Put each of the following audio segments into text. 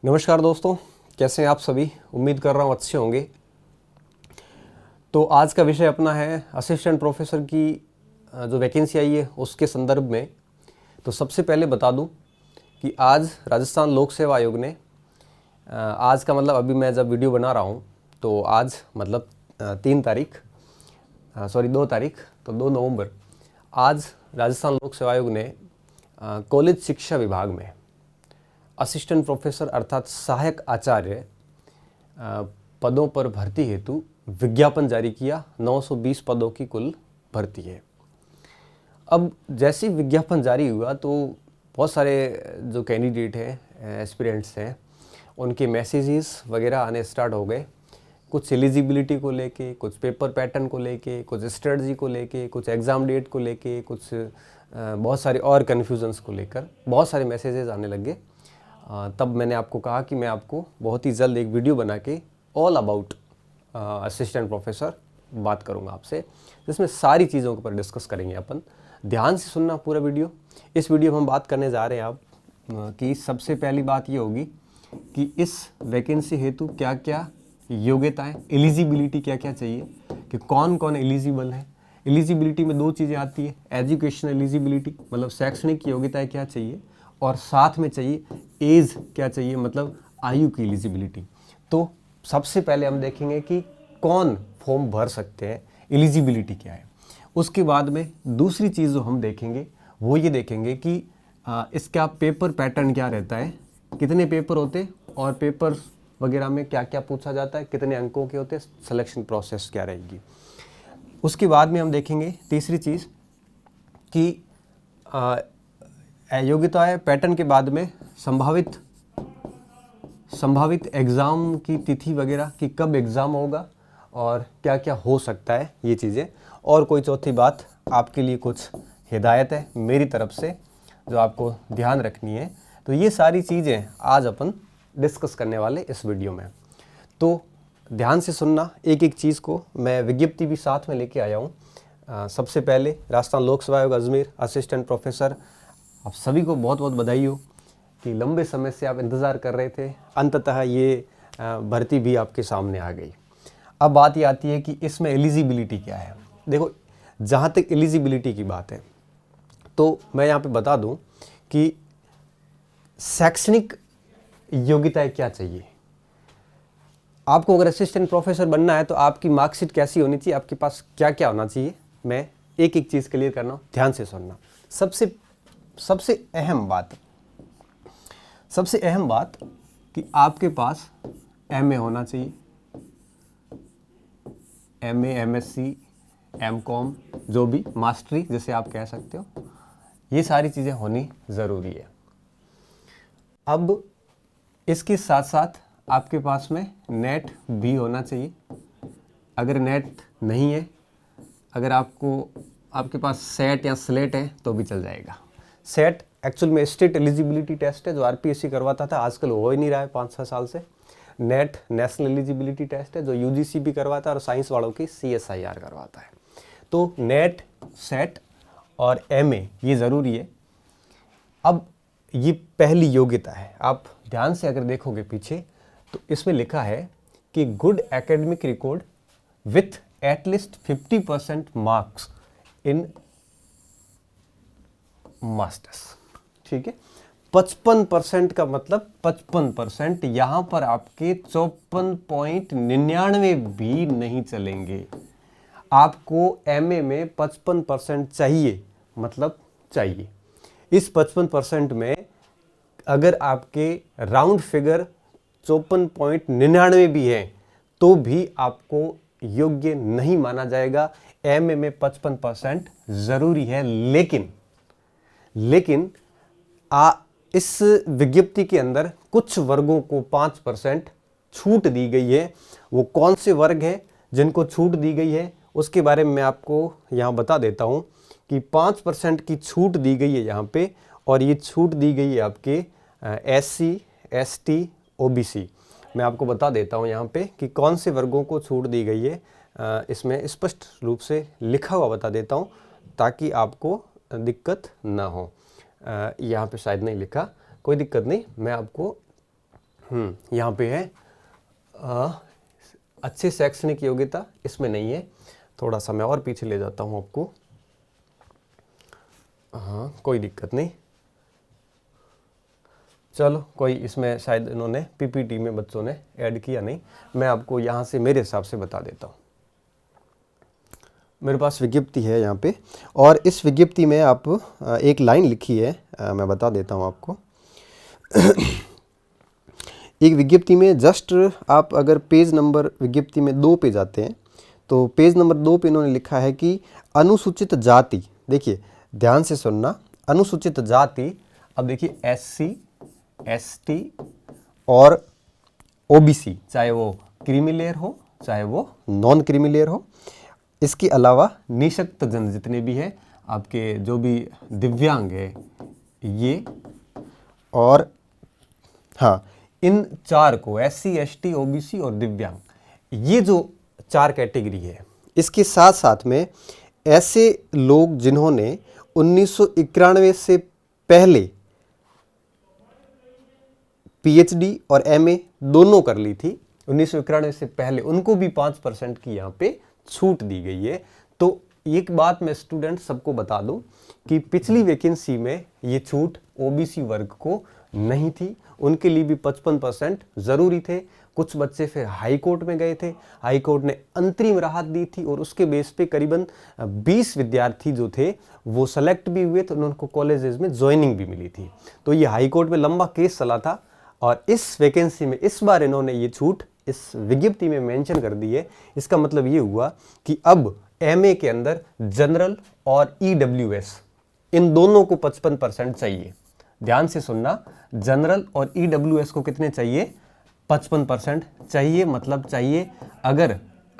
नमस्कार दोस्तों, कैसे हैं आप सभी। उम्मीद कर रहा हूँ अच्छे होंगे। तो आज का विषय अपना है असिस्टेंट प्रोफेसर की जो वैकेंसी आई है उसके संदर्भ में। तो सबसे पहले बता दूं कि आज राजस्थान लोक सेवा आयोग ने आज का मतलब अभी मैं जब वीडियो बना रहा हूँ तो आज मतलब 2 तारीख तो 2 नवंबर आज राजस्थान लोक सेवा आयोग ने कॉलेज शिक्षा विभाग में असिस्टेंट प्रोफेसर अर्थात सहायक आचार्य पदों पर भर्ती हेतु विज्ञापन जारी किया। 920 पदों की कुल भर्ती है। अब जैसे ही विज्ञापन जारी हुआ तो बहुत सारे जो कैंडिडेट हैं, एस्पिरेंट्स हैं, उनके मैसेजेस वगैरह आने स्टार्ट हो गए। कुछ एलिजिबिलिटी को लेके, कुछ पेपर पैटर्न को लेके, कुछ स्ट्रेटजी को लेके, कुछ एग्ज़ाम डेट को लेके, कुछ बहुत सारे और कन्फ्यूजन्स को लेकर बहुत सारे मैसेजेस आने लगे। तब मैंने आपको कहा कि मैं आपको बहुत ही जल्द एक वीडियो बना के ऑल अबाउट असिस्टेंट प्रोफेसर बात करूंगा आपसे, जिसमें सारी चीज़ों के ऊपर डिस्कस करेंगे अपन। ध्यान से सुनना पूरा वीडियो। इस वीडियो में हम बात करने जा रहे हैं आप कि सबसे पहली बात ये होगी कि इस वैकेंसी हेतु क्या क्या योग्यताएं, एलिजिबिलिटी क्या क्या चाहिए, कि कौन कौन एलिजिबल है। एलिजिबिलिटी में 2 चीज़ें आती है, एजुकेशनल एलिजिबिलिटी मतलब शैक्षणिक योग्यताएं क्या चाहिए, और साथ में चाहिए एज क्या चाहिए मतलब आयु की एलिजिबिलिटी। तो सबसे पहले हम देखेंगे कि कौन फॉर्म भर सकते हैं, एलिजिबिलिटी क्या है। उसके बाद में दूसरी चीज़ जो हम देखेंगे वो ये देखेंगे कि इसका पेपर पैटर्न क्या रहता है, कितने पेपर होते हैं और पेपर वगैरह में क्या क्या पूछा जाता है, कितने अंकों के होते हैं, सिलेक्शन प्रोसेस क्या रहेगी। उसके बाद में हम देखेंगे तीसरी चीज़ कि योग्यता है पैटर्न के बाद में संभावित एग्ज़ाम की तिथि वगैरह कि कब एग्ज़ाम होगा और क्या क्या हो सकता है, ये चीज़ें। और कोई चौथी बात आपके लिए कुछ हिदायत है मेरी तरफ से जो आपको ध्यान रखनी है। तो ये सारी चीज़ें आज अपन डिस्कस करने वाले इस वीडियो में। तो ध्यान से सुनना एक एक चीज़ को। मैं विज्ञप्ति भी साथ में लेके आया हूँ। सबसे पहले राजस्थान लोक सेवा आयोग अजमेर असिस्टेंट प्रोफेसर, आप सभी को बहुत बहुत बधाई हो कि लंबे समय से आप इंतज़ार कर रहे थे। अंततः ये भर्ती भी आपके सामने आ गई। अब बात ये आती है कि इसमें एलिजिबिलिटी क्या है। देखो, जहाँ तक एलिजिबिलिटी की बात है तो मैं यहाँ पे बता दूँ कि शैक्षणिक योग्यताएं क्या चाहिए। आपको अगर असिस्टेंट प्रोफेसर बनना है तो आपकी मार्कशीट कैसी होनी चाहिए, आपके पास क्या क्या होना चाहिए, मैं एक एक चीज़ क्लियर करना हूँ, ध्यान से सुनना। सबसे अहम बात कि आपके पास एमए होना चाहिए, एमए, एमएससी, एमकॉम, जो भी मास्टरी जैसे आप कह सकते हो, ये सारी चीज़ें होनी ज़रूरी है। अब इसके साथ साथ आपके पास में नेट भी होना चाहिए। अगर नेट नहीं है, अगर आपके पास सेट या स्लेट है तो भी चल जाएगा। सेट एक्चुअल में स्टेट एलिजिबिलिटी टेस्ट है जो आरपीएससी करवाता था, आजकल हो ही नहीं रहा है 5-6 साल से। नेट नेशनल एलिजिबिलिटी टेस्ट है जो यूजीसी भी करवाता है और साइंस वालों की सीएसआईआर करवाता है। तो नेट, सेट और एमए ये ज़रूरी है। अब ये पहली योग्यता है। आप ध्यान से अगर देखोगे पीछे तो इसमें लिखा है कि good academic record with at least 50% marks in masters. ठीक है, 55% का मतलब 55%, यहां पर आपके 54.99 भी नहीं चलेंगे। आपको एमए में 55% चाहिए, मतलब चाहिए। इस 55% में अगर आपके राउंड फिगर 54.99 भी है तो भी आपको योग्य नहीं माना जाएगा। एमए में 55% जरूरी है। लेकिन इस विज्ञप्ति के अंदर कुछ वर्गों को 5% छूट दी गई है। वो कौन से वर्ग हैं जिनको छूट दी गई है उसके बारे में मैं आपको यहाँ बता देता हूँ कि 5% की छूट दी गई है यहाँ पे, और ये छूट दी गई है आपके एससी, एसटी, ओबीसी। मैं आपको बता देता हूँ यहाँ पे कि कौन से वर्गों को छूट दी गई है। इसमें स्पष्ट रूप से लिखा हुआ बता देता हूँ ताकि आपको दिक्कत ना हो। यहाँ पे शायद नहीं लिखा, कोई दिक्कत नहीं, मैं आपको यहाँ पे है अच्छी शैक्षणिक योग्यता, इसमें नहीं है। थोड़ा सा मैं और पीछे ले जाता हूँ आपको। हाँ, कोई दिक्कत नहीं, चलो कोई, इसमें शायद इन्होंने पीपीटी में बच्चों ने ऐड किया नहीं, मैं आपको यहाँ से मेरे हिसाब से बता देता हूँ। मेरे पास विज्ञप्ति है यहाँ पे, और इस विज्ञप्ति में आप एक लाइन लिखी है, मैं बता देता हूँ आपको। एक विज्ञप्ति में जस्ट आप अगर पेज नंबर विज्ञप्ति में 2 पे जाते हैं तो पेज नंबर 2 पे इन्होंने लिखा है कि अनुसूचित जाति, देखिए ध्यान से सुनना, अनुसूचित जाति, अब देखिए SC ST और OBC, चाहे वो क्रीमी लेयर हो चाहे वो नॉन क्रीमी लेयर हो, इसके अलावा निशक्त जन जितने भी हैं आपके, जो भी दिव्यांग है ये, और हाँ इन 4 को SC ST OBC और दिव्यांग, ये जो 4 कैटेगरी है, इसके साथ साथ में ऐसे लोग जिन्होंने 1991 से पहले PhD और MA दोनों कर ली थी, 1991 से पहले, उनको भी 5% की यहाँ पे छूट दी गई है। तो एक बात मैं स्टूडेंट सबको बता दूं कि पिछली वैकेंसी में ये छूट OBC वर्ग को नहीं थी, उनके लिए भी 55% जरूरी थे। कुछ बच्चे फिर हाई कोर्ट में गए थे, हाई कोर्ट ने अंतरिम राहत दी थी और उसके बेस पे करीबन 20 विद्यार्थी जो थे वो सेलेक्ट भी हुए, तो उनको कॉलेजेस में ज्वाइनिंग भी मिली थी। तो ये हाई कोर्ट में लंबा केस चला था, और इस वैकेंसी में इस बार इन्होंने ये छूट इस विज्ञप्ति में मेंशन कर दी है। इसका मतलब ये हुआ कि अब MA के अंदर जनरल और EWS इन दोनों को 55% चाहिए। ध्यान से सुनना, जनरल और EWS को कितने चाहिए? 55% चाहिए। मतलब चाहिए,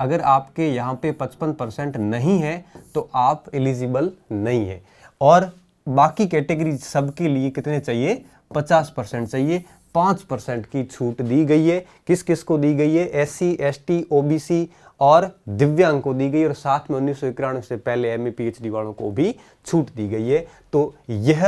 अगर आपके यहाँ पे 55% नहीं है तो आप एलिजिबल नहीं है, और बाकी कैटेगरी सबके लिए कितने चाहिए? 50% चाहिए। 5% की छूट दी गई है। किस किस को दी गई है? SC ST OBC और दिव्यांग को दी गई, और साथ में 1991 से पहले MA PhD वालों को भी छूट दी गई है। तो यह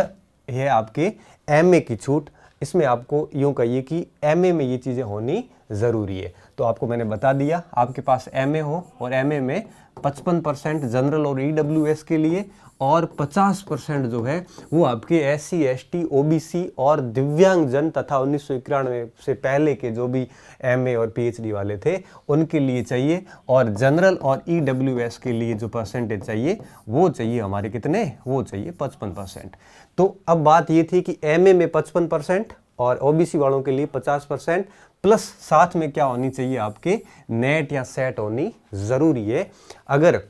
है आपके MA की छूट। इसमें आपको यूँ कहिए कि MA में ये चीज़ें होनी ज़रूरी है। तो आपको मैंने बता दिया, आपके पास MA हो और MA में 55% जनरल और EWS के लिए, और 50% जो है वो आपके SC ST OBC और दिव्यांगजन तथा 1991 से पहले के जो भी MA और PhD वाले थे उनके लिए चाहिए। और जनरल और EWS के लिए जो परसेंटेज चाहिए वो चाहिए हमारे कितने? वो चाहिए 55%। तो अब बात ये थी कि MA में 55% और OBC वालों के लिए 50%, प्लस साथ में क्या होनी चाहिए? आपके नेट या सेट होनी ज़रूरी है। अगर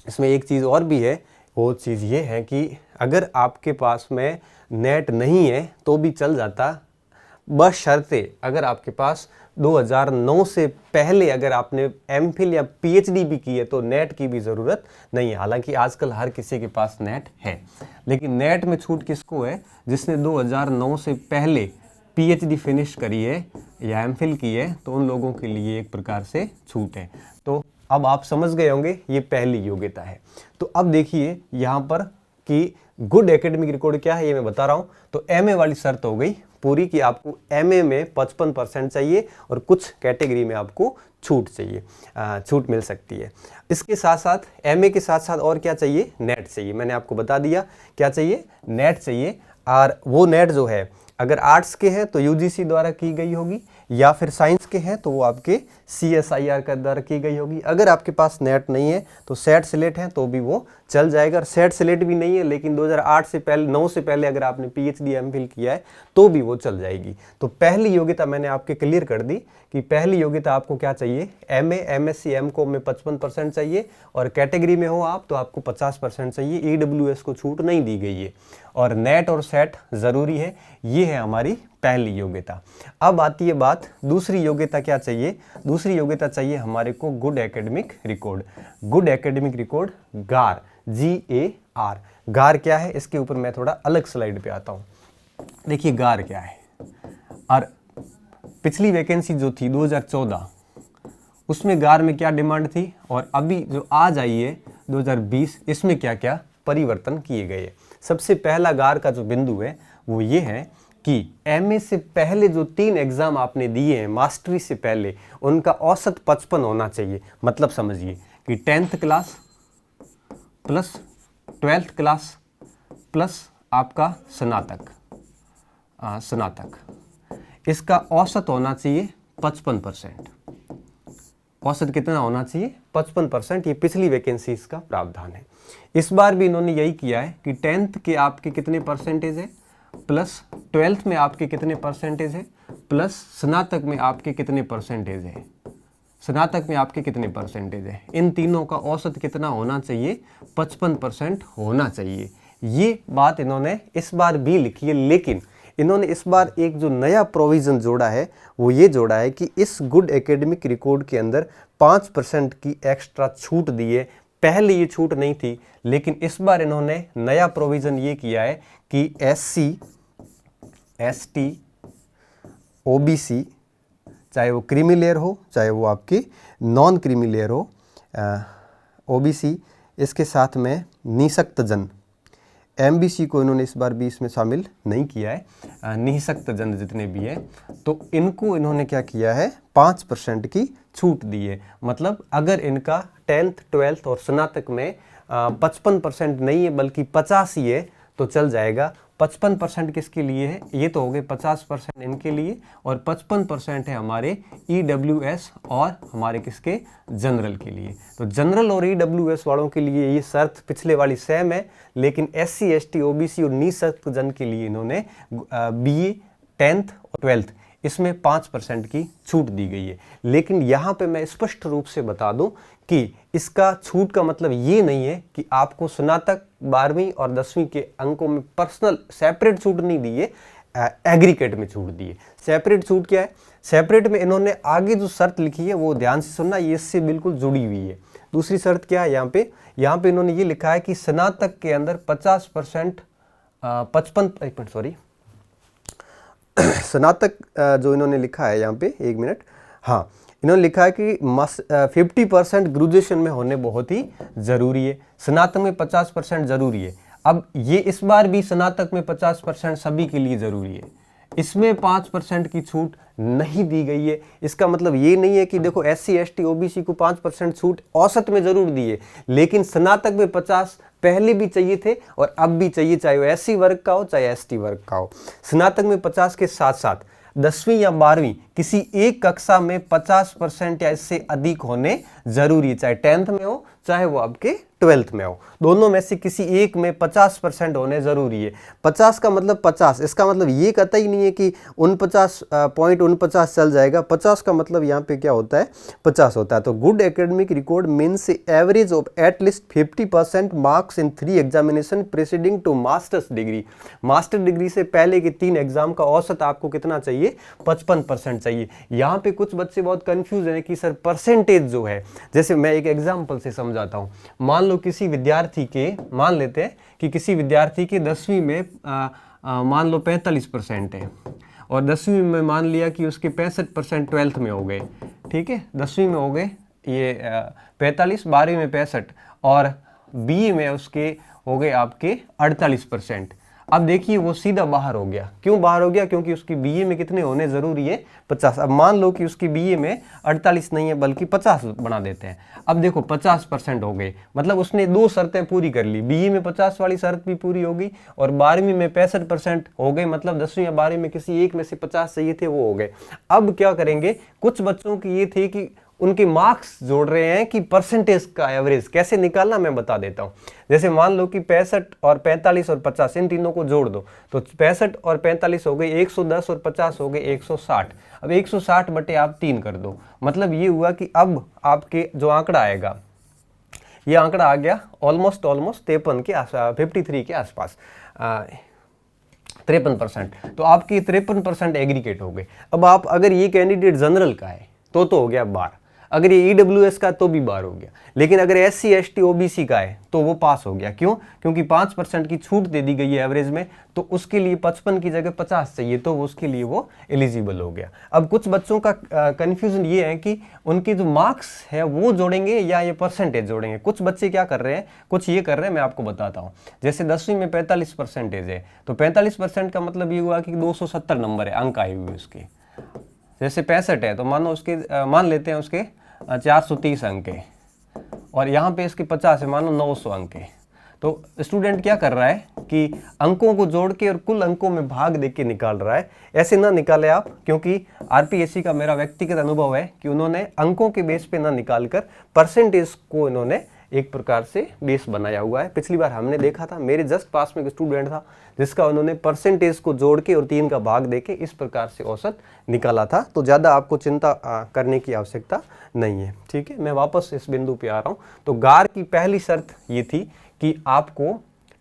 इसमें एक चीज़ और भी है, वो चीज़ ये है कि अगर आपके पास में नेट नहीं है तो भी चल जाता, बशर्ते अगर आपके पास 2009 से पहले अगर आपने MPhil या PhD भी की है तो नेट की भी ज़रूरत नहीं है। हालांकि आजकल हर किसी के पास नेट है, लेकिन नेट में छूट किसको है? जिसने 2009 से पहले PhD फिनिश करी है या MPhil की है, तो उन लोगों के लिए एक प्रकार से छूट है। तो अब आप समझ गए होंगे ये पहली योग्यता है। तो अब देखिए यहाँ पर कि गुड एकेडमिक रिकॉर्ड क्या है, ये मैं बता रहा हूँ। तो MA वाली शर्त हो गई पूरी कि आपको MA में 55% चाहिए और कुछ कैटेगरी में आपको छूट चाहिए, छूट मिल सकती है। इसके साथ साथ MA के साथ साथ और क्या चाहिए? नेट चाहिए। मैंने आपको बता दिया क्या चाहिए? नेट चाहिए। और वो नेट जो है, अगर आर्ट्स के हैं तो UGC द्वारा की गई होगी, या फिर साइंस के हैं तो वो आपके CSIR का द्वारा की गई होगी। अगर आपके पास नेट नहीं है तो सेट सिलेट है तो भी वो चल जाएगा। और सेट सिलेट भी नहीं है लेकिन 2008 से पहले 9 से पहले अगर आपने PhD MPhil किया है तो भी वो चल जाएगी। तो पहली योग्यता मैंने आपके क्लियर कर दी कि पहली योग्यता आपको क्या चाहिए? MA MSc MCom में 55% चाहिए, और कैटेगरी में हो आप तो आपको 50% चाहिए। EWS को छूट नहीं दी गई है, और नेट और सेट ज़रूरी है। ये है हमारी पहली योग्यता। अब आती है बात दूसरी योग्यता क्या चाहिए? दूसरी योग्यता चाहिए हमारे को good academic record. Good academic record गार, GAR। गार क्या है? इसके ऊपर मैं थोड़ा अलग स्लाइड पे आता हूँ। देखिए गार क्या है। और पिछली वैकेंसी जो थी 2014 उसमें गार में क्या डिमांड थी, और अभी जो आज आई है 2020 इसमें क्या क्या परिवर्तन किए गए। सबसे पहला गार का जो बिंदु है वो ये है कि एमए से पहले जो 3 एग्जाम आपने दिए हैं मास्टरी से पहले, उनका औसत 55 होना चाहिए। मतलब समझिए कि 10th class plus 12th class plus आपका स्नातक, इसका औसत होना चाहिए 55%। औसत कितना होना चाहिए? 55%। ये पिछली वैकेंसीज का प्रावधान है। इस बार भी इन्होंने यही किया है कि 10th के आपके कितने परसेंटेज है, प्लस 12th में आपके कितने परसेंटेज है, प्लस स्नातक में आपके कितने परसेंटेज है, इन तीनों का औसत कितना होना चाहिए? 55% होना चाहिए। ये बात इन्होंने इस बार भी लिखी है, लेकिन इन्होंने इस बार एक जो नया प्रोविज़न जोड़ा है वो ये जोड़ा है कि इस गुड एकेडमिक रिकॉर्ड के अंदर 5% की एक्स्ट्रा छूट दी है। पहले ये छूट नहीं थी, लेकिन इस बार इन्होंने नया प्रोविज़न ये किया है कि SC, ST, OBC, चाहे वो क्रीमी लेयर हो चाहे वो आपकी नॉन क्रीमी लेयर हो, OBC, इसके साथ में निःशक्त जन, MBC को इन्होंने इस बार भी इसमें शामिल नहीं किया है। निःशक्त जन जितने भी हैं तो इनको इन्होंने क्या किया है? 5% की छूट दी है। मतलब अगर इनका 10th 12th और स्नातक में 55% नहीं है बल्कि 50 ही है तो चल जाएगा। 55% किसके लिए है? ये तो हो गए 50% इनके लिए, और 55% है हमारे EWS और हमारे किसके? जनरल के लिए। तो जनरल और EWS वालों के लिए ये शर्त पिछले वाली सेम है, लेकिन SC ST OBC और निःशक्त जन के लिए इन्होंने BE 10th और 12th इसमें 5% की छूट दी गई है। लेकिन यहाँ पे मैं स्पष्ट रूप से बता दूं कि इसका छूट का मतलब ये नहीं है कि आपको स्नातक 12वीं और 10वीं के अंकों में पर्सनल सेपरेट छूट नहीं दी है, एग्रीगेट में छूट दी है। सेपरेट छूट क्या है? सेपरेट में इन्होंने आगे जो शर्त लिखी है वो ध्यान से सुनना, ये इससे बिल्कुल जुड़ी हुई है। दूसरी शर्त क्या है यहाँ पे इन्होंने ये लिखा है कि स्नातक के अंदर 50% स्नातक जो इन्होंने लिखा है यहाँ पे, एक मिनट, हाँ, इन्होंने लिखा है कि 50% ग्रेजुएशन में होने बहुत ही ज़रूरी है, स्नातक में 50% ज़रूरी है। अब ये इस बार भी स्नातक में 50% सभी के लिए ज़रूरी है, इसमें 5% की छूट नहीं दी गई है। इसका मतलब ये नहीं है कि देखो SC ST OBC को 5% छूट औसत में ज़रूर दी है, लेकिन स्नातक में 50 पहले भी चाहिए थे और अब भी चाहिए, चाहे वो SC वर्ग का हो चाहे ST वर्ग का हो। स्नातक में 50 के साथ साथ 10वीं या 12वीं किसी एक कक्षा में 50% या इससे अधिक होने जरूरी है, चाहे 10th में हो चाहे वो आपके 12th में हो, दोनों में से किसी एक में 50% होने जरूरी है। 50 का मतलब 50, इसका मतलब ये कहता ही नहीं है कि 49.49 चल जाएगा। 50 का मतलब यहाँ पे क्या होता है? 50 होता है। तो good academic record means average of at least 50% marks in 3 examination preceding to masters degree. Master degree से पहले के 3 एग्जाम का औसत आपको कितना चाहिए? 55% चाहिए। यहाँ पे कुछ बच्चे बहुत कंफ्यूज हैं कि सर परसेंटेज जो है, जैसे मैं एक एग्जाम्पल से समझाता हूँ। मान लो किसी विद्यार्थी के, मान लेते हैं कि किसी विद्यार्थी के 10वीं में मान लो 45% है, और 10वीं में मान लिया कि उसके 65% 12th में हो गए, ठीक है, 10वीं में हो गए ये 45, 12वीं में 65, और BE में उसके हो गए आपके 48%। अब देखिए वो सीधा बाहर हो गया। क्यों बाहर हो गया? क्योंकि उसकी BE में कितने होने जरूरी है? 50। अब मान लो कि उसकी BE में 48 नहीं है बल्कि 50 बना देते हैं। अब देखो 50% हो गए, मतलब उसने 2 शर्तें पूरी कर ली। BE में 50 वाली शर्त भी पूरी हो गई और 12वीं में 65% हो गए, मतलब 10वीं या 12वीं में किसी एक में से 50 चाहिए थे, वो हो गए। अब क्या करेंगे? कुछ बच्चों की ये थे कि उनके मार्क्स जोड़ रहे हैं कि परसेंटेज का एवरेज कैसे निकालना, मैं बता देता हूं। जैसे मान लो कि 65 और 45 और 50 इन तीनों को जोड़ दो, तो 65 और 45 हो गई 110 और 50 हो गए 160। अब 160 बटे आप 3 कर दो, मतलब ये हुआ कि अब आपके जो आंकड़ा आएगा, ये आंकड़ा आ गया ऑलमोस्ट 53 के 53 के आसपास, 53%। तो आपके 53% एग्रीगेट हो गए। अब आप अगर ये कैंडिडेट जनरल का है तो हो गया 12। अगर ये EWS का तो भी बाहर हो गया, लेकिन अगर SC ST OBC का है तो वो पास हो गया। क्यों? क्योंकि 5% की छूट दे दी गई है एवरेज में, तो उसके लिए 55 की जगह 50 चाहिए, तो उसके लिए वो एलिजिबल हो गया। अब कुछ बच्चों का कन्फ्यूजन ये है कि उनके जो मार्क्स है वो जोड़ेंगे या ये परसेंटेज जोड़ेंगे। कुछ बच्चे क्या कर रहे हैं, कुछ ये कर रहे हैं, मैं आपको बताता हूँ। जैसे 10वीं में 45% है, तो 45% का मतलब ये हुआ कि 270 नंबर है, अंक आए हुए उसके। जैसे 65 है तो मानो उसके मान लेते हैं उसके 430 अंक है, और यहाँ पे इसके 50 है, मानो 900 अंक है। तो स्टूडेंट क्या कर रहा है कि अंकों को जोड़ के और कुल अंकों में भाग देके निकाल रहा है। ऐसे ना निकाले आप, क्योंकि RPSC का मेरा व्यक्तिगत अनुभव है कि उन्होंने अंकों के बेस पे ना निकालकर परसेंटेज को इन्होंने एक प्रकार से बेस बनाया हुआ है। पिछली बार हमने देखा था, मेरे जस्ट पास में एक स्टूडेंट था जिसका उन्होंने परसेंटेज को जोड़ के और 3 का भाग देके इस प्रकार से औसत निकाला था। तो ज़्यादा आपको चिंता करने की आवश्यकता नहीं है, ठीक है। मैं वापस इस बिंदु पे आ रहा हूँ। तो गार की पहली शर्त ये थी कि आपको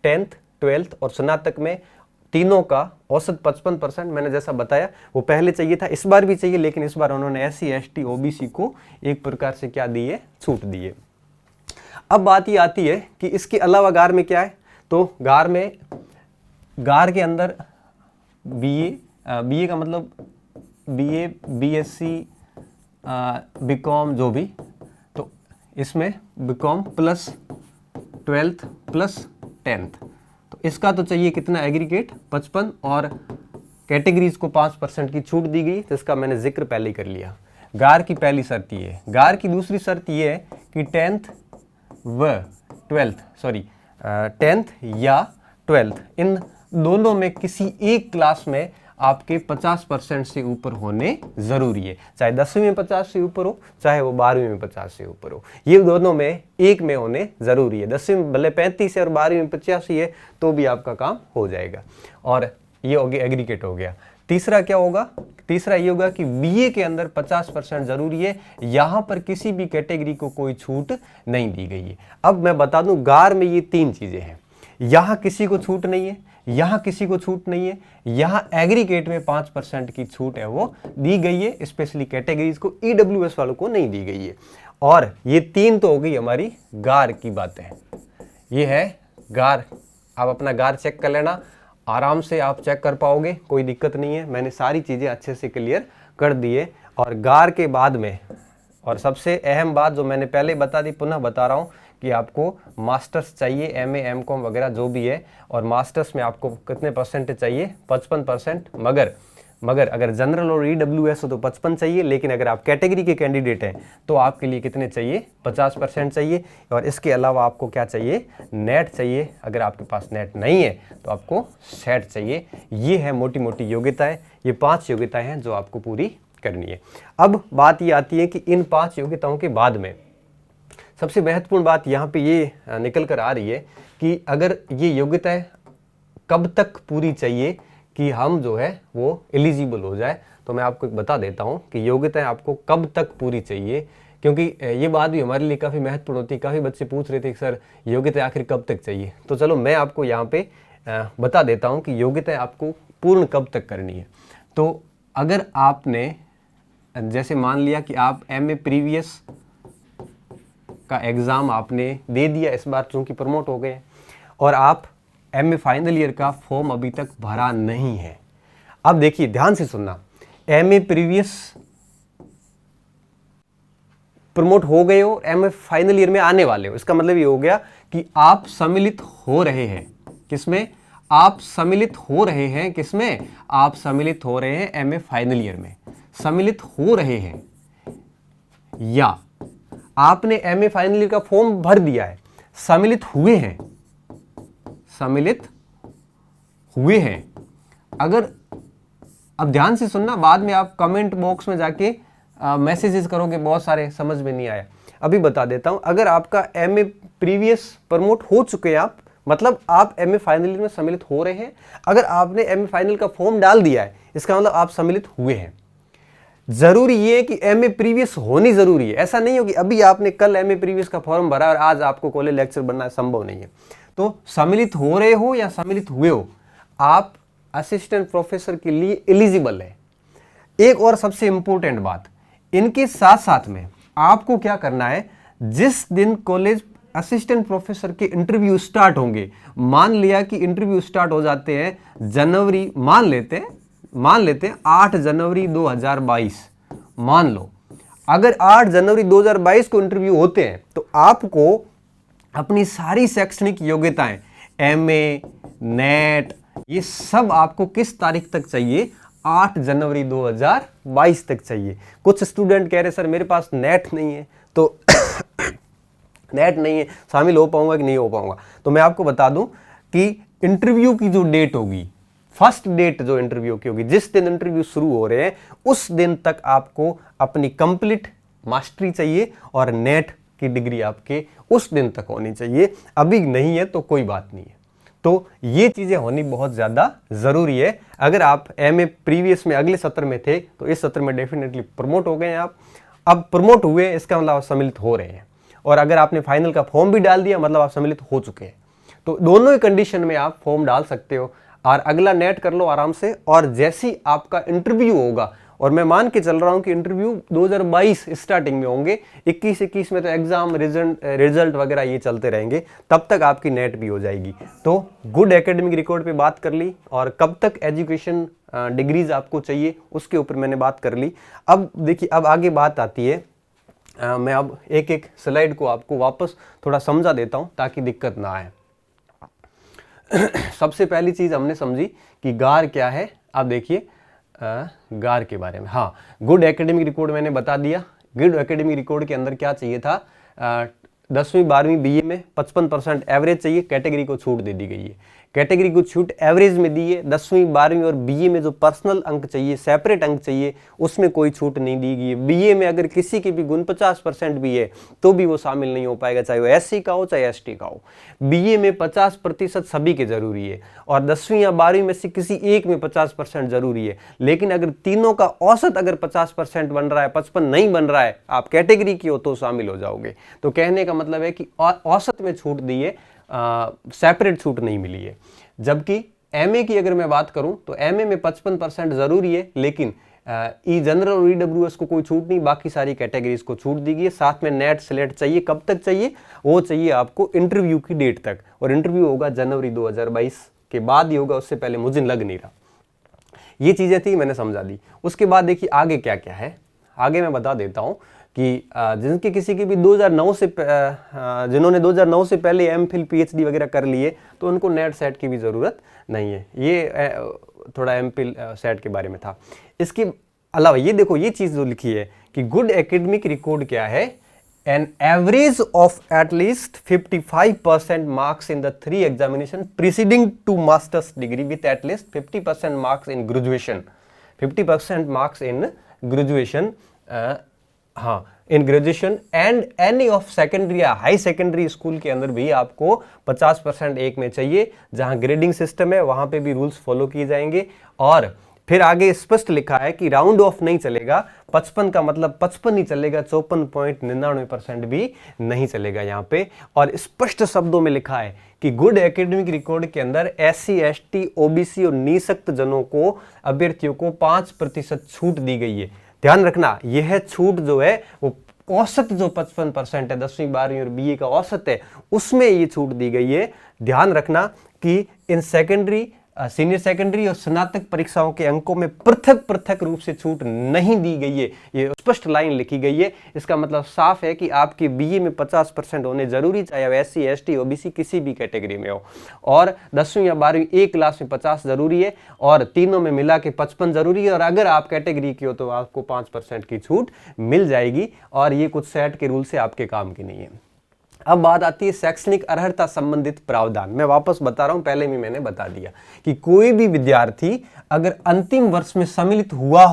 10th 12th और स्नातक में तीनों का औसत 55%, मैंने जैसा बताया वो पहले चाहिए था, इस बार भी चाहिए, लेकिन इस बार उन्होंने SC ST OBC को एक प्रकार से क्या दिए, छूट दिए। अब बात ये आती है कि इसके अलावा गार में क्या है। तो गार के अंदर BA का मतलब BA BSc BCom जो भी, तो इसमें BCom plus 12th plus 10th, तो इसका तो चाहिए कितना एग्रीगेट 55, और कैटेगरीज को 5% की छूट दी गई, तो इसका मैंने जिक्र पहले ही कर लिया। गार की पहली शर्त ये है। गार की दूसरी शर्त ये है कि 10th या 12th इन दोनों में किसी एक क्लास में आपके 50% से ऊपर होने जरूरी है। चाहे 10वीं में 50 से ऊपर हो, चाहे वो 12वीं में 50 से ऊपर हो, ये दोनों में एक में होने जरूरी है। 10वीं में भले 35 है और 12वीं में 85 है तो भी आपका काम हो जाएगा। और ये हो गया, एग्रीगेट हो गया। तीसरा क्या होगा? तीसरा ये होगा कि BA के अंदर 50% जरूरी है। यहां पर किसी भी कैटेगरी को कोई छूट नहीं दी गई है। अब मैं बता दूं, गार में ये 3 चीजें हैं। यहां किसी को छूट नहीं है, यहां किसी को छूट नहीं है, यहां एग्रीगेट में 5% की छूट है वो दी गई है, स्पेशली कैटेगरीज को, EWS वालों को नहीं दी गई है। और ये 3 तो हो गई हमारी गार की बातें। ये है गार। आप अपना गार चेक कर लेना, आराम से आप चेक कर पाओगे, कोई दिक्कत नहीं है। मैंने सारी चीज़ें अच्छे से क्लियर कर दिए। और गार के बाद में, और सबसे अहम बात जो मैंने पहले बता दी, पुनः बता रहा हूँ कि आपको मास्टर्स चाहिए, MA MCOM वगैरह जो भी है, और मास्टर्स में आपको कितने परसेंटेज चाहिए? 55%। मगर अगर जनरल और EWS हो तो 55 चाहिए, लेकिन अगर आप कैटेगरी के कैंडिडेट हैं तो आपके लिए कितने चाहिए? 50% चाहिए। और इसके अलावा आपको क्या चाहिए? नेट चाहिए। अगर आपके पास नेट नहीं है तो आपको सेट चाहिए। ये है मोटी मोटी योग्यताएं। ये 5 योग्यताएं हैं जो आपको पूरी करनी है। अब बात ये आती है कि इन 5 योग्यताओं के बाद में सबसे महत्वपूर्ण बात यहाँ पे ये निकल कर आ रही है कि अगर ये योग्यताएं कब तक पूरी चाहिए कि हम जो है वो एलिजिबल हो जाए, तो मैं आपको एक बता देता हूँ कि योग्यताएं आपको कब तक पूरी चाहिए, क्योंकि ये बात भी हमारे लिए काफ़ी महत्वपूर्ण होती है। काफ़ी बच्चे पूछ रहे थे कि सर योग्यताएं आखिर कब तक चाहिए, तो चलो मैं आपको यहाँ पे बता देता हूँ कि योग्यताएं आपको पूर्ण कब तक करनी है। तो अगर आपने जैसे मान लिया कि आप MA प्रीवियस का एग्ज़ाम आपने दे दिया, इस बार चूँकि प्रमोट हो गए, और आप MA फाइनल ईयर का फॉर्म अभी तक भरा नहीं है। अब देखिए, ध्यान से सुनना, MA प्रीवियस प्रमोट हो गए हो, MA फाइनल ईयर में आने वाले हो, इसका मतलब ये हो गया कि आप सम्मिलित हो रहे हैं। किसमें? आप सम्मिलित हो रहे हैं। किसमें? आप सम्मिलित हो रहे हैं MA फाइनल ईयर में। सम्मिलित हो रहे हैं, या आपने MA फाइनल ईयर का फॉर्म भर दिया है, सम्मिलित हुए हैं, सम्मिलित हुए हैं। अगर, अब ध्यान से सुनना, बाद में आप कमेंट बॉक्स में जाके मैसेजेस करोगे बहुत सारे, समझ में नहीं आया। अभी बता देता हूं, अगर आपका MA प्रीवियस प्रमोट हो चुके हैं आप, मतलब आप MA फाइनल ईयर में सम्मिलित हो रहे हैं। अगर आपने MA फाइनल का फॉर्म डाल दिया है, इसका मतलब आप सम्मिलित हुए हैं। जरूरी ये है कि MA प्रीवियस होनी जरूरी है। ऐसा नहीं हो कि अभी आपने कल MA प्रीवियस का फॉर्म भरा और आज आपको कॉलेज लेक्चर बनना संभव नहीं है। तो सम्मिलित हो रहे हो या सम्मिलित हुए हो, आप असिस्टेंट प्रोफेसर के लिए एलिजिबल है। एक और सबसे इंपॉर्टेंट बात, इनके साथ साथ में आपको क्या करना है, जिस दिन कॉलेज असिस्टेंट प्रोफेसर के इंटरव्यू स्टार्ट होंगे, मान लिया कि इंटरव्यू स्टार्ट हो जाते हैं जनवरी, मान लेते हैं 8 जनवरी 2022, मान लो अगर 8 जनवरी 2022 को इंटरव्यू होते हैं तो आपको अपनी सारी शैक्षणिक योग्यताएं, एमए, नेट, ये सब आपको किस तारीख तक चाहिए, 8 जनवरी 2022 तक चाहिए। कुछ स्टूडेंट कह रहे सर मेरे पास नेट नहीं है, तो नेट नहीं है, शामिल हो पाऊंगा कि नहीं हो पाऊंगा। तो मैं आपको बता दूं कि इंटरव्यू की जो डेट होगी, फर्स्ट डेट जो इंटरव्यू की होगी, जिस दिन इंटरव्यू शुरू हो रहे हैं उस दिन तक आपको अपनी कंप्लीट मास्टरी चाहिए और नेट की डिग्री आपके उस दिन तक होनी चाहिए। अभी नहीं है तो कोई बात नहीं है। तो ये चीजें होनी बहुत ज्यादा जरूरी है। अगर आप एमए प्रीवियस में अगले सत्र में थे तो इस सत्र में डेफिनेटली प्रमोट हो गए हैं आप। अब प्रमोट हुए इसका मतलब आप सम्मिलित हो रहे हैं, और अगर आपने फाइनल का फॉर्म भी डाल दिया मतलब आप सम्मिलित हो चुके हैं। तो दोनों ही कंडीशन में आप फॉर्म डाल सकते हो और अगला नेट कर लो आराम से। और जैसी आपका इंटरव्यू होगा, और मैं मान के चल रहा हूं कि इंटरव्यू 2022 स्टार्टिंग में होंगे, 21 में तो एग्जाम रिजल्ट वगैरह ये चलते रहेंगे, तब तक आपकी नेट भी हो जाएगी। तो गुड एकेडमिक रिकॉर्ड पे बात कर ली, और कब तक एजुकेशन डिग्रीज आपको चाहिए उसके ऊपर मैंने बात कर ली। अब देखिए, अब आगे बात आती है, मैं अब एक एक स्लाइड को आपको वापस थोड़ा समझा देता हूं ताकि दिक्कत ना आए। सबसे पहली चीज हमने समझी कि गार क्या है। अब देखिए गार के बारे में, हाँ, गुड एकेडमिक रिकॉर्ड मैंने बता दिया। गुड एकेडमिक रिकॉर्ड के अंदर क्या चाहिए था, 10वीं 12वीं बीए में 55% एवरेज चाहिए, कैटेगरी को छूट दे दी गई है। कैटेगरी को छूट एवरेज में दी है। 10वीं 12वीं और बीए में जो पर्सनल अंक चाहिए, सेपरेट अंक चाहिए, उसमें कोई छूट नहीं दी गई है। बीए में अगर किसी के भी गुण 50% भी है तो भी वो शामिल नहीं हो पाएगा, चाहे वो एससी का हो चाहे एसटी का हो। बीए में 50% सभी के जरूरी है, और 10वीं या 12वीं में से किसी एक में 50% जरूरी है। लेकिन अगर तीनों का औसत अगर 50% बन रहा है, 55 नहीं बन रहा है, आप कैटेगरी की हो तो शामिल हो जाओगे। तो कहने का मतलब है कि औसत में छूट दी है, सेपरेट छूट नहीं मिली है। जबकि एमए की अगर मैं बात करूं तो एमए में 55% जरूरी है, लेकिन ई जनरल और ईडब्ल्यूएस को कोई छूट नहीं, बाकी सारी कैटेगरीज को छूट दी गई है। साथ में नेट सेलेक्ट चाहिए, कब तक चाहिए, वो चाहिए आपको इंटरव्यू की डेट तक, और इंटरव्यू होगा जनवरी 2022 के बाद ही होगा, उससे पहले मुझे लग नहीं रहा। ये चीजें थी, मैंने समझा दी। उसके बाद देखिए आगे क्या क्या है, आगे मैं बता देता हूं कि जिनके किसी की भी 2009 से जिन्होंने 2009 से पहले एमफिल पीएचडी वगैरह कर लिए तो उनको नेट सेट की भी ज़रूरत नहीं है। ये थोड़ा एमफिल सेट के बारे में था। इसके अलावा ये देखो, ये चीज़ जो लिखी है कि गुड एकेडमिक रिकॉर्ड क्या है, an average of at least 55% marks in the 3 examination preceding to masters degree with at least 50% marks in graduation, 50% marks in graduation, हाँ, in graduation and any of secondary या high secondary school के अंदर भी आपको 50% एक में चाहिए। जहां ग्रेडिंग सिस्टम है वहां पे भी रूल्स फॉलो किए जाएंगे। और फिर आगे स्पष्ट लिखा है कि राउंड ऑफ नहीं चलेगा, 55 का मतलब 55 ही चलेगा, 54.99% भी नहीं चलेगा यहाँ पे। और स्पष्ट शब्दों में लिखा है कि गुड एकेडमिक रिकॉर्ड के अंदर एससी, एसटी, ओबीसी और निःशक्त जनों को, अभ्यर्थियों को 5% छूट दी गई है। ध्यान रखना, यह छूट जो है वो औसत जो 55% है, 10वीं 12वीं और बीए का औसत है, उसमें ये छूट दी गई है। ध्यान रखना कि इन सेकेंडरी, सीनियर सेकेंडरी और स्नातक परीक्षाओं के अंकों में पृथक पृथक रूप से छूट नहीं दी गई है। ये स्पष्ट लाइन लिखी गई है। इसका मतलब साफ है कि आपके बीए में 50% होने जरूरी, चाहे एससी, एसटी, ओबीसी किसी भी कैटेगरी में हो। और 10वीं या 12वीं एक क्लास में 50 जरूरी है, और तीनों में मिला के 55 जरूरी है। और अगर आप कैटेगरी की हो तो आपको 5% की छूट मिल जाएगी, और ये कुछ सेट के रूल से आपके काम की नहीं है। अब बात आती है शैक्षणिक अर्हता संबंधित प्रावधान। मैं वापस बता रहा हूं, पहले भी मैंने बता दिया कि कोई भी विद्यार्थी अगर अंतिम वर्ष में सम्मिलित हुआ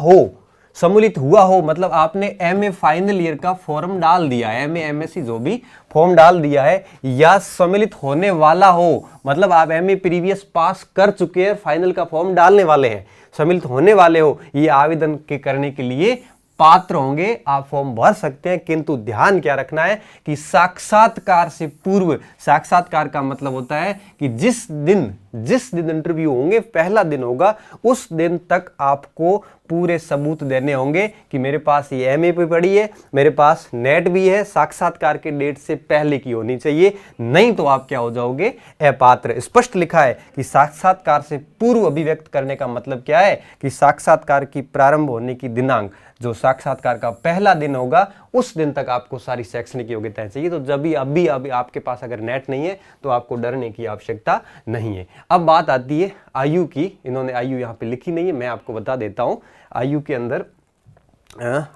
हो मतलब आपने एमए फाइनल ईयर का फॉर्म डाल दिया है, एमए एमएससी जो भी फॉर्म डाल दिया है, या सम्मिलित होने वाला हो मतलब आप एमए प्रीवियस पास कर चुके हैं, फाइनल का फॉर्म डालने वाले हैं, सम्मिलित होने वाले हो, ये आवेदन के करने के लिए पात्र होंगे, आप फॉर्म भर सकते हैं। किंतु ध्यान क्या रखना है कि साक्षात्कार से पूर्व, साक्षात्कार का मतलब होता है कि जिस दिन जिस दिन इंटरव्यू होंगे, पहला दिन होगा, उस दिन तक आपको पूरे सबूत देने होंगे कि मेरे पास ये एमए पे पड़ी है, मेरे पास नेट भी है, साक्षात्कार के डेट से पहले की होनी चाहिए, नहीं तो आप क्या हो जाओगे, अपात्र। स्पष्ट लिखा है कि साक्षात्कार से पूर्व अभिव्यक्त करने का मतलब क्या है कि साक्षात्कार की प्रारंभ होने की दिनांक, जो साक्षात्कार का पहला दिन होगा, उस दिन तक आपको सारी शैक्षणिक योग्यताएं चाहिए। तो जब भी अभी आपके पास अगर नेट नहीं है तो आपको डरने की आवश्यकता नहीं है। अब बात आती है आयु की। इन्होंने आयु यहाँ पे लिखी नहीं है, मैं आपको बता देता हूँ। आयु के अंदर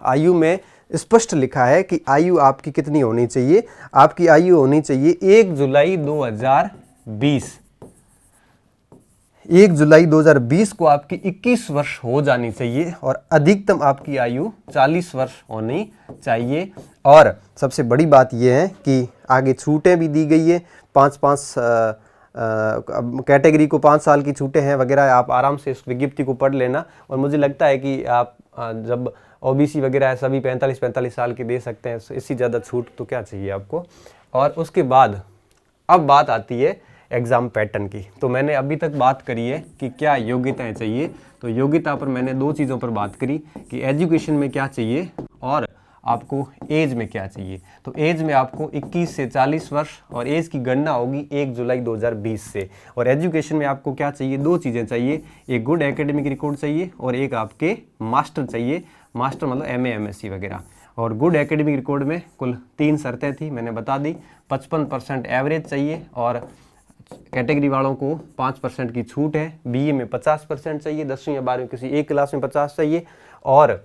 आयु में स्पष्ट लिखा है कि आयु आपकी कितनी होनी चाहिए। आपकी आयु होनी चाहिए 1 जुलाई 2020। 1 जुलाई 2020 को आपकी 21 वर्ष हो जानी चाहिए और अधिकतम आपकी आयु 40 वर्ष होनी चाहिए। और सबसे बड़ी बात यह है कि आगे छूटें भी दी गई है, 5-5 कैटेगरी को 5 साल की छूटें हैं वगैरह। आप आराम से इस विज्ञप्ति को पढ़ लेना। और मुझे लगता है कि आप जब ओबीसी वगैरह है सभी 45-45 साल के दे सकते हैं, इससे ज़्यादा छूट तो क्या चाहिए आपको। और उसके बाद अब बात आती है एग्ज़ाम पैटर्न की। तो मैंने अभी तक बात करी है कि क्या योग्यताएं चाहिए। तो योग्यता पर मैंने 2 चीज़ों पर बात करी कि एजुकेशन में क्या चाहिए और आपको एज में क्या चाहिए। तो एज में आपको 21 से 40 वर्ष और एज की गणना होगी 1 जुलाई 2020 से। और एजुकेशन में आपको क्या चाहिए, 2 चीज़ें चाहिए, एक गुड एकेडमिक रिकॉर्ड चाहिए और एक आपके मास्टर चाहिए। मास्टर मतलब एमए एमएससी वगैरह। और गुड एकेडमिक रिकॉर्ड में कुल 3 शर्तें थी, मैंने बता दी। 55% एवरेज चाहिए और कैटेगरी वालों को 5% की छूट है। बीए में 50% चाहिए, 10वीं या 12वीं किसी एक क्लास में 50 चाहिए। और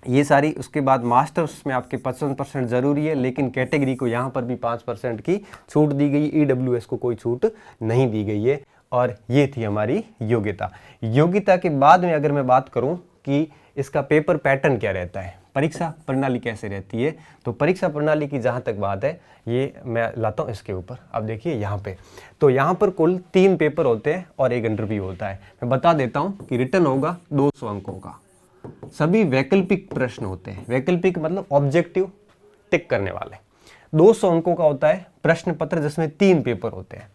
ये सारी, उसके बाद मास्टर्स में आपके 55% ज़रूरी है, लेकिन कैटेगरी को यहाँ पर भी 5% की छूट दी गई। ईडब्ल्यूएस को कोई छूट नहीं दी गई है। और ये थी हमारी योग्यता। योग्यता के बाद में अगर मैं बात करूँ कि इसका पेपर पैटर्न क्या रहता है, परीक्षा प्रणाली कैसे रहती है, तो परीक्षा प्रणाली की जहाँ तक बात है ये मैं लाता हूँ इसके ऊपर। अब देखिए यहाँ पे, तो यहाँ पर कुल 3 पेपर होते हैं और एक इंटरव्यू होता है। मैं बता देता हूँ कि रिटर्न होगा 200 अंकों का। सभी वैकल्पिक प्रश्न होते हैं। वैकल्पिक मतलब ऑब्जेक्टिव टिक करने वाले। 200 अंकों का होता है प्रश्न पत्र, जिसमें 3 पेपर होते हैं।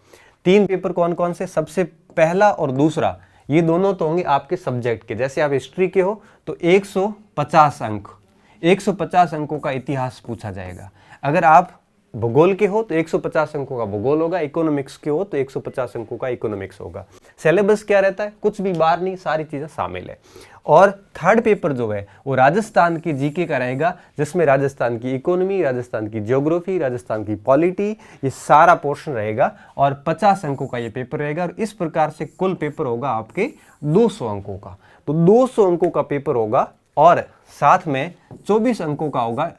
3 पेपर कौन कौन से, सबसे पहला और दूसरा, ये दोनों तो होंगे आपके सब्जेक्ट के। जैसे आप हिस्ट्री के हो तो 150 अंक, 150 अंकों का इतिहास पूछा जाएगा। अगर आप भूगोल के हो तो 150 अंकों का भूगोल होगा। इकोनॉमिक्स के हो तो 150 अंकों का इकोनॉमिक्स होगा। सिलेबस क्या रहता है, कुछ भी बाहर नहीं, सारी चीज़ें शामिल है। और थर्ड पेपर जो है वो राजस्थान की जीके का रहेगा, जिसमें राजस्थान की इकोनॉमी, राजस्थान की ज्योग्राफी, राजस्थान की पॉलिटी, ये सारा पोर्शन रहेगा। और 50 अंकों का ये पेपर रहेगा। और इस प्रकार से कुल पेपर होगा आपके 200 अंकों का। तो 200 अंकों का पेपर होगा और साथ में 24 अंकों का होगा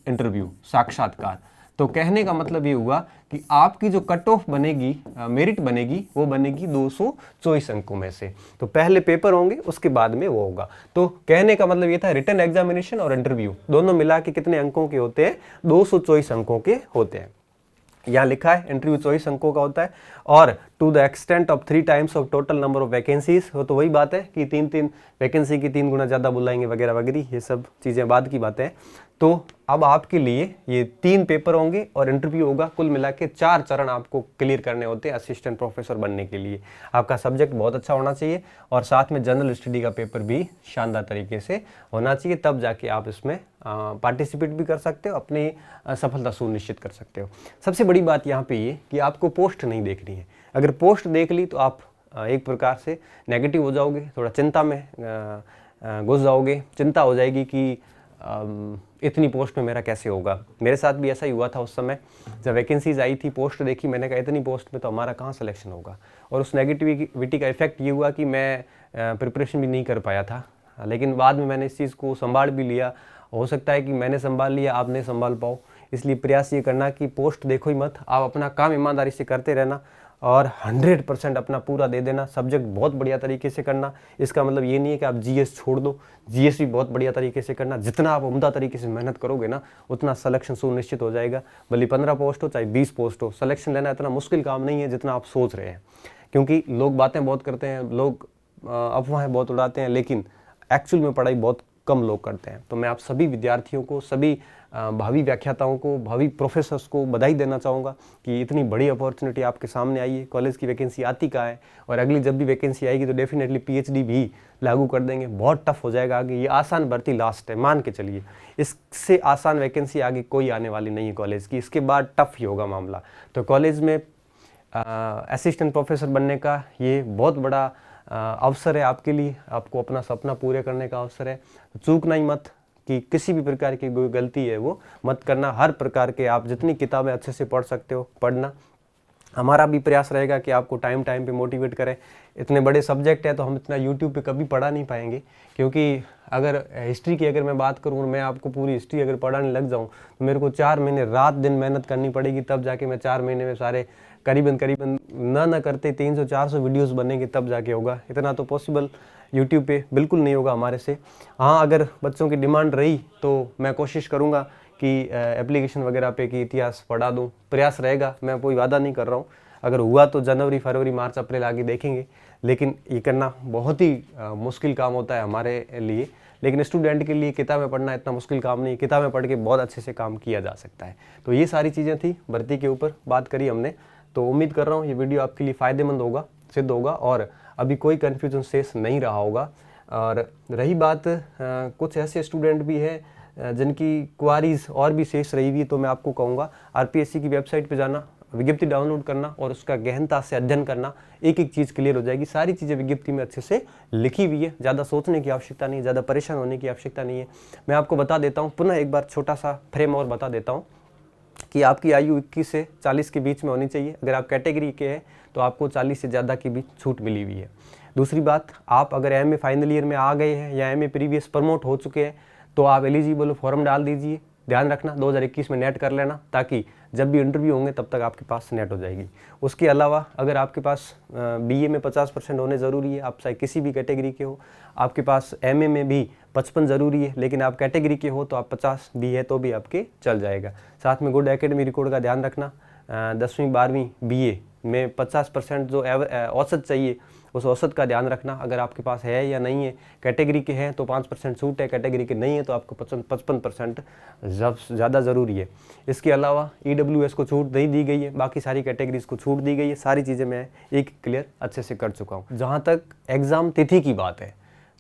इंटरव्यू, साक्षात्कार। तो कहने का मतलब ये हुआ कि आपकी जो कट ऑफ बनेगी, मेरिट बनेगी, वो बनेगी 224 अंकों में से। तो पहले पेपर होंगे, उसके बाद में वो होगा। तो कहने का मतलब ये था रिटन एग्जामिनेशन और इंटरव्यू दोनों मिला के कितने अंकों के होते हैं, 224 अंकों के होते हैं। यहाँ लिखा है इंटरव्यू 24 अंकों का होता है। और to the extent of 3 times of total number of vacancies, हो तो वही बात है कि 3 वैकेंसी की 3 गुना ज़्यादा बुलाएंगे वगैरह वगैरह, ये सब चीज़ें बाद की बातें हैं। तो अब आपके लिए ये 3 पेपर होंगे और इंटरव्यू होगा। कुल मिला के 4 चरण आपको क्लियर करने होते हैं असिस्टेंट प्रोफेसर बनने के लिए। आपका सब्जेक्ट बहुत अच्छा होना चाहिए और साथ में जनरल स्टडी का पेपर भी शानदार तरीके से होना चाहिए, तब जाके आप इसमें पार्टिसिपेट भी कर सकते हो, अपनी सफलता सुनिश्चित कर सकते हो। सबसे बड़ी बात यहाँ पे ये कि आपको पोस्ट नहीं देखनी है। अगर पोस्ट देख ली तो आप एक प्रकार से नेगेटिव हो जाओगे, थोड़ा चिंता में घुस जाओगे। चिंता हो जाएगी कि इतनी पोस्ट में मेरा कैसे होगा। मेरे साथ भी ऐसा ही हुआ था उस समय, जब वैकेंसीज आई थी, पोस्ट देखी, मैंने कहा इतनी पोस्ट में तो हमारा कहाँ सिलेक्शन होगा। और उस नेगेटिविटी का इफेक्ट ये हुआ कि मैं प्रिपरेशन भी नहीं कर पाया था। लेकिन बाद में मैंने इस चीज़ को संभाल भी लिया। हो सकता है कि मैंने संभाल लिया, आप नहीं संभाल पाओ। इसलिए प्रयास ये करना कि पोस्ट देखो ही मत, आप अपना काम ईमानदारी से करते रहना और 100% अपना पूरा दे देना। सब्जेक्ट बहुत बढ़िया तरीके से करना। इसका मतलब ये नहीं है कि आप जीएस छोड़ दो, जीएस भी बहुत बढ़िया तरीके से करना। जितना आप उम्दा तरीके से मेहनत करोगे ना, उतना सिलेक्शन सुनिश्चित हो जाएगा। भले 15 पोस्ट हो चाहे 20 पोस्ट हो, सिलेक्शन लेना इतना मुश्किल काम नहीं है जितना आप सोच रहे हैं। क्योंकि लोग बातें बहुत करते हैं, लोग अफवाहें बहुत उड़ाते हैं, लेकिन एक्चुअल में पढ़ाई बहुत कम लोग करते हैं। तो मैं आप सभी विद्यार्थियों को, सभी भावी व्याख्याताओं को, भावी प्रोफेसर्स को बधाई देना चाहूँगा कि इतनी बड़ी अपॉर्चुनिटी आपके सामने आई है। कॉलेज की वैकेंसी आती कहाँ है, और अगली जब भी वैकेंसी आएगी तो डेफिनेटली पीएचडी भी लागू कर देंगे। बहुत टफ हो जाएगा आगे, ये आसान भर्ती लास्ट है, मान के चलिए। इससे आसान वैकेंसी आगे कोई आने वाली नहीं है कॉलेज की, इसके बाद टफ ही होगा मामला। तो कॉलेज में असिस्टेंट प्रोफेसर बनने का ये बहुत बड़ा अवसर है आपके लिए, आपको अपना सपना पूरे करने का अवसर है। चूकना ही मत कि किसी भी प्रकार की कोई गलती है वो मत करना। हर प्रकार के आप जितनी किताबें अच्छे से पढ़ सकते हो पढ़ना। हमारा भी प्रयास रहेगा कि आपको टाइम टाइम पे मोटिवेट करें। इतने बड़े सब्जेक्ट है तो हम इतना यूट्यूब पे कभी पढ़ा नहीं पाएंगे, क्योंकि अगर हिस्ट्री की अगर मैं बात करूँ और मैं आपको पूरी हिस्ट्री अगर पढ़ाने लग जाऊँ तो मेरे को 4 महीने रात दिन मेहनत करनी पड़ेगी, तब जाके मैं 4 महीने में सारे करीबन ना करते 300-400 वीडियोस बनेंगे, तब जाके होगा। इतना तो पॉसिबल यूट्यूब पे बिल्कुल नहीं होगा हमारे से। हाँ, अगर बच्चों की डिमांड रही तो मैं कोशिश करूँगा कि एप्लीकेशन वगैरह पे कि इतिहास पढ़ा दूँ, प्रयास रहेगा। मैं कोई वादा नहीं कर रहा हूँ, अगर हुआ तो जनवरी, फरवरी, मार्च, अप्रैल आगे देखेंगे, लेकिन ये करना बहुत ही मुश्किल काम होता है हमारे लिए। लेकिन स्टूडेंट के लिए किताबें पढ़ना इतना मुश्किल काम नहीं है, किताबें पढ़ के बहुत अच्छे से काम किया जा सकता है। तो ये सारी चीज़ें थी, भर्ती के ऊपर बात करी हमने। तो उम्मीद कर रहा हूँ ये वीडियो आपके लिए फ़ायदेमंद होगा, सिद्ध होगा, और अभी कोई कन्फ्यूजन शेष नहीं रहा होगा। और रही बात कुछ ऐसे स्टूडेंट भी हैं जिनकी क्वारीज और भी शेष रही हुई, तो मैं आपको कहूँगा आरपीएससी की वेबसाइट पे जाना, विज्ञप्ति डाउनलोड करना और उसका गहनता से अध्ययन करना। एक एक चीज़ क्लियर हो जाएगी, सारी चीज़ें विज्ञप्ति में अच्छे से लिखी हुई है। ज़्यादा सोचने की आवश्यकता नहीं है, ज़्यादा परेशान होने की आवश्यकता नहीं है। मैं आपको बता देता हूँ, पुनः एक बार छोटा सा फ्रेम और बता देता हूँ कि आपकी आयु 21 से 40 के बीच में होनी चाहिए। अगर आप कैटेगरी के हैं तो आपको 40 से ज़्यादा की भी छूट मिली हुई है। दूसरी बात, आप अगर एमए फाइनल ईयर में आ गए हैं या एमए प्रीवियस प्रमोट हो चुके हैं तो आप एलिजिबल फॉर्म डाल दीजिए। ध्यान रखना 2021 में नेट कर लेना, ताकि जब भी इंटरव्यू होंगे तब तक आपके पास नेट हो जाएगी। उसके अलावा अगर आपके पास बीए में 50% होने ज़रूरी है, आप चाहे किसी भी कैटेगरी के हो। आपके पास एमए में भी 55 ज़रूरी है, लेकिन आप कैटेगरी के हो तो आप 50 भी है तो भी आपके चल जाएगा। साथ में गुड एकेडमी रिकॉर्ड का ध्यान रखना। 10वीं 12वीं बीए में 50% जो औसत चाहिए उस औसत का ध्यान रखना। अगर आपके पास है या नहीं है, कैटेगरी के हैं तो 5% छूट है, कैटेगरी के नहीं है तो आपको 55% ज़्यादा ज़रूरी है। इसके अलावा ईडब्ल्यूएस को छूट नहीं दी गई है, बाकी सारी कैटेगरीज को छूट दी गई है। सारी चीज़ें मैं एक क्लियर अच्छे से कर चुका हूँ। जहाँ तक एग्ज़ाम तिथि की बात है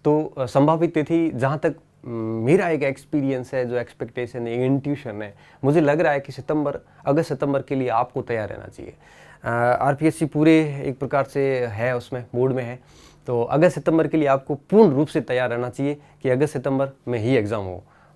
तो संभावित तिथि, जहाँ तक मेरा एक एक्सपीरियंस है, जो एक्सपेक्टेशन है, इंट्यूशन है, मुझे लग रहा है कि अगस्त सितंबर के लिए आपको तैयार रहना चाहिए। आरपीएससी पूरे एक प्रकार से है उसमें मूड में है, तो अगस्त सितंबर के लिए आपको पूर्ण रूप से तैयार रहना चाहिए कि अगस्त सितंबर में ही एग्ज़ाम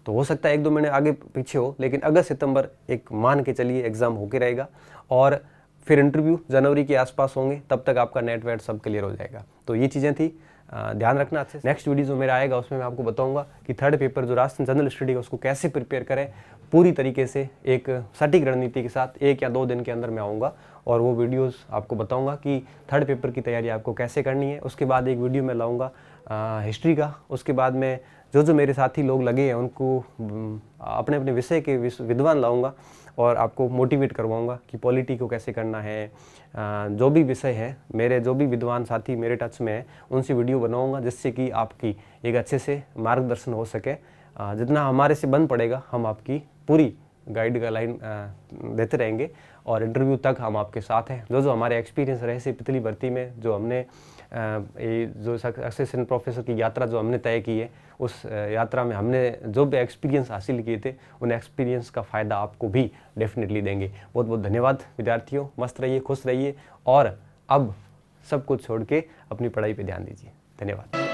हो सकता है 1-2 महीने आगे पीछे हो, लेकिन अगस्त सितंबर एक मान के चलिए एग्ज़ाम होके रहेगा। और फिर इंटरव्यू जनवरी के आसपास होंगे, तब तक आपका नेट वेट सब क्लियर हो जाएगा। तो ये चीज़ें थी, ध्यान रखना अच्छे से। नेक्स्ट वीडियो जो मेरा आएगा उसमें मैं आपको बताऊंगा कि थर्ड पेपर जो राष्ट्रीय जनरल स्टडी है उसको कैसे प्रिपेयर करें पूरी तरीके से, एक सटीक रणनीति के साथ। 1 या 2 दिन के अंदर मैं आऊँगा और वो वीडियोस आपको बताऊंगा कि थर्ड पेपर की तैयारी आपको कैसे करनी है। उसके बाद एक वीडियो मैं लाऊंगा हिस्ट्री का। उसके बाद में जो मेरे साथी लोग लगे हैं उनको अपने अपने विषय के विद्वान लाऊंगा और आपको मोटिवेट करवाऊंगा कि पॉलिटी को कैसे करना है। जो भी विषय है, मेरे जो भी विद्वान साथी मेरे टच में है उनसे वीडियो बनाऊंगा, जिससे कि आपकी एक अच्छे से मार्गदर्शन हो सके। जितना हमारे से बन पड़ेगा हम आपकी पूरी गाइड का लाइन देते रहेंगे और इंटरव्यू तक हम आपके साथ हैं। जो हमारे एक्सपीरियंस रहे से पिछली भर्ती में, जो हमने जो असिस्टेंट प्रोफेसर की यात्रा जो हमने तय की है, उस यात्रा में हमने जो भी एक्सपीरियंस हासिल किए थे उन एक्सपीरियंस का फ़ायदा आपको भी डेफिनेटली देंगे। बहुत बहुत धन्यवाद विद्यार्थियों, मस्त रहिए, खुश रहिए और अब सब कुछ छोड़ के अपनी पढ़ाई पे ध्यान दीजिए। धन्यवाद।